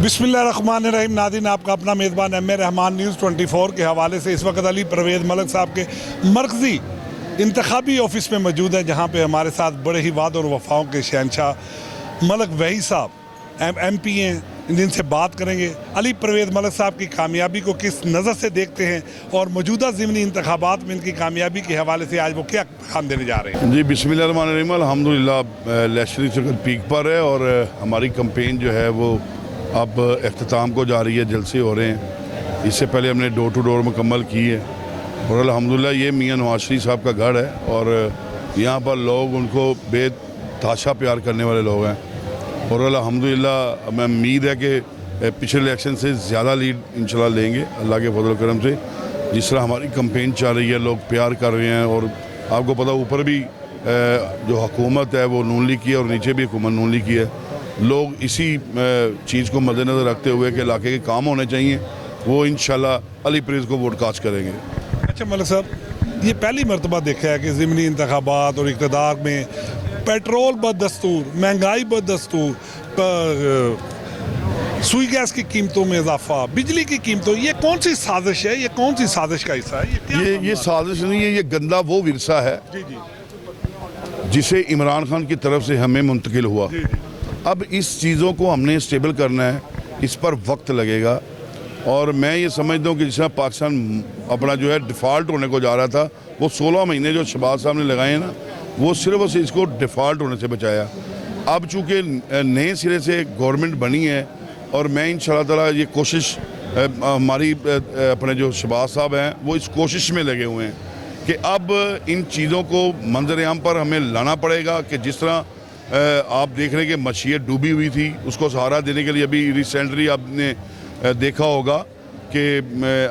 बिस्मिल्लाहिर्रहमानिर्रहीम। नाज़रीन, आपका अपना मेज़बान एम ए रहमान न्यूज़ 24 के हवाले से इस वक्त अली परवेज़ मलिक साहब के मरकज़ी इंतखाबी ऑफिस में मौजूद है, जहाँ पे हमारे साथ बड़े ही वाद और वफ़ाओं के शहनशाह मलिक वही साहब MP हैं, जिनसे बात करेंगे अली परवेज़ मलिक साहब की कामयाबी को किस नज़र से देखते हैं और मौजूदा ज़िमनी इंतखाबात में इनकी कामयाबी के हवाले से आज वो क्या काम देने जा रहे हैं। जी, बिस्मिल्लाहिर्रहमानिर्रहीम। अल्हम्दुलिल्लाह इलेक्शन सर्कल पीक पर है और हमारी कैंपेन जो है वो अब अख्ताम को जा रही है, जलसे हो रहे हैं। इससे पहले हमने डोर टू डोर मुकम्मल की है और अल्हम्दुलिल्लाह ये मियां नवाज शरीफ साहब का गढ़ है और यहाँ पर लोग उनको बेतहाशा प्यार करने वाले लोग हैं और अल्हम्दुलिल्लाह हमें उम्मीद है कि पिछले इलेक्शन से ज़्यादा लीड इंशाल्लाह लेंगे अल्लाह के फजल करम से। जिस तरह हमारी कैंपेन चल रही है, लोग प्यार कर रहे हैं और आपको पता ऊपर भी जो हुकूमत है वो नून लीग की है और नीचे भी हुकूमत नून लीग की है। लोग इसी चीज़ को मद्देनज़र रखते हुए कि इलाके के काम होने चाहिए, वो इंशाल्लाह अली परवेज़ को वोट कास्ट करेंगे। अच्छा मलिक साहब, ये पहली मरतबा देखा है कि ज़िमनी इंतखाबात और इक़्तिदार में पेट्रोल बदस्तूर, महंगाई बदस्तूर, सुई गैस की कीमतों में इजाफा, बिजली की कीमतों, ये कौन सी साजिश है? ये कौन सी साजिश का हिस्सा है? ये साजिश नहीं है, ये गंदा वो विरसा है जिसे इमरान खान की तरफ से हमें मुंतकिल हुआ। अब इस चीज़ों को हमने स्टेबल करना है, इस पर वक्त लगेगा और मैं ये समझता हूँ कि जिस तरह पाकिस्तान अपना जो है डिफ़ॉल्ट होने को जा रहा था, वो 16 महीने जो शहबाज साहब ने लगाए हैं ना, वो सिर्फ और सिर्फ इसको डिफ़ॉल्ट होने से बचाया। अब चूँकि नए सिरे से गवर्नमेंट बनी है और मैं इंशाअल्लाह ताला ये कोशिश हमारी अपने जो शहबाज साहब हैं वो इस कोशिश में लगे हुए हैं कि अब इन चीज़ों को मंजर आम पर हमें लाना पड़ेगा कि जिस तरह आप देख रहे हैं कि मशीयत डूबी हुई थी, उसको सहारा देने के लिए अभी रिसेंटली आपने देखा होगा कि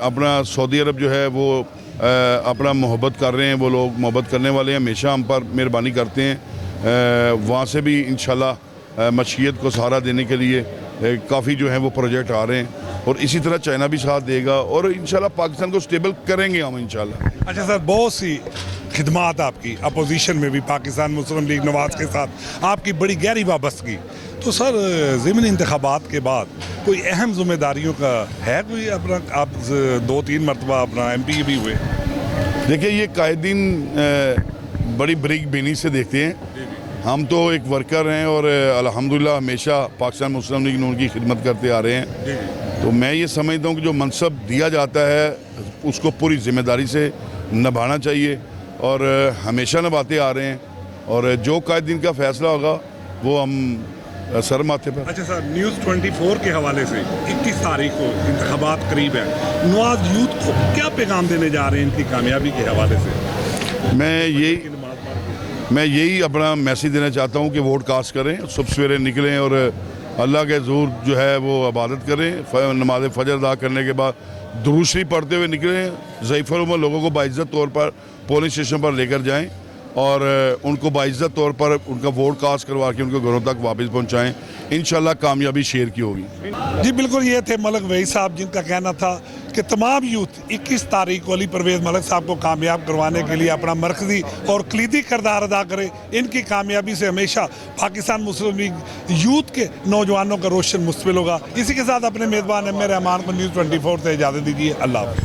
अपना सऊदी अरब जो है वो अपना मोहब्बत कर रहे हैं, वो लोग मोहब्बत करने वाले हैं, हमेशा हम पर मेहरबानी करते हैं। वहाँ से भी इंशाल्लाह मशीयत को सहारा देने के लिए काफ़ी जो है वो प्रोजेक्ट आ रहे हैं और इसी तरह चाइना भी साथ देगा और इंशाल्लाह पाकिस्तान को स्टेबल करेंगे हम इंशाल्लाह। अच्छा सर, बहुत सी खिदमात आपकी अपोजिशन में भी पाकिस्तान मुस्लिम लीग नवाज के साथ आपकी बड़ी गहरी वाबस्तगी, तो सर ज़िमनी इंतखाबात के बाद कोई अहम जिम्मेदारियों का है कोई अपना? आप 2-3 मरतबा अपना MP भी हुए। देखिए, ये कायदीन बड़ी बरीक बीनी से देखते हैं। हम तो एक वर्कर हैं और अल्हम्दुलिल्लाह हमेशा पाकिस्तान मुस्लिम लीग नून की खिदमत करते आ रहे हैं। तो मैं ये समझता हूँ कि जो मनसब दिया जाता है उसको पूरी जिम्मेदारी से निभाना चाहिए और हमेशा निभाते आ रहे हैं और जो कायदीन का फैसला होगा वो हम सर माथे पर। अच्छा सर, न्यूज़ 24 के हवाले से 21 तारीख को इंतखाबात करीब है, नवाज यूथ को क्या पैगाम देने जा रहे हैं इनकी कामयाबी के हवाले से? मैं यही अपना मैसेज देना चाहता हूँ कि वोट कास्ट करें, सुबह सवेरे निकलें और अल्लाह के ज़ूर जो है वो इबादत करें, नमाज फजर अदा करने के बाद दुरूद शरीफ पढ़ते हुए निकलें। ज़ईफ़ुल उम्र लोगों को बाइज़्ज़त तौर पर पोलिंग स्टेशन पर लेकर जाएं और उनको बाइज़्ज़त तौर पर उनका वोट कास्ट करवा के उनको घरों तक वापस पहुंचाएं। इंशाल्लाह कामयाबी शेर की होगी। जी बिल्कुल, ये थे मलिक वही साहब, जिनका कहना था कि तमाम यूथ 21 तारीख को अली परवेज़ मलिक साहब को कामयाब करवाने के लिए अपना मरकज़ी और कलीदी किरदार अदा करें। इनकी कामयाबी से हमेशा पाकिस्तान मुस्लिम लीग यूथ के नौजवानों का रोशन मुस्तबिल होगा। इसी के साथ अपने मेज़बान एम ए रहमान को न्यूज़ 24 से इजाज़त दीजिए। अल्लाह।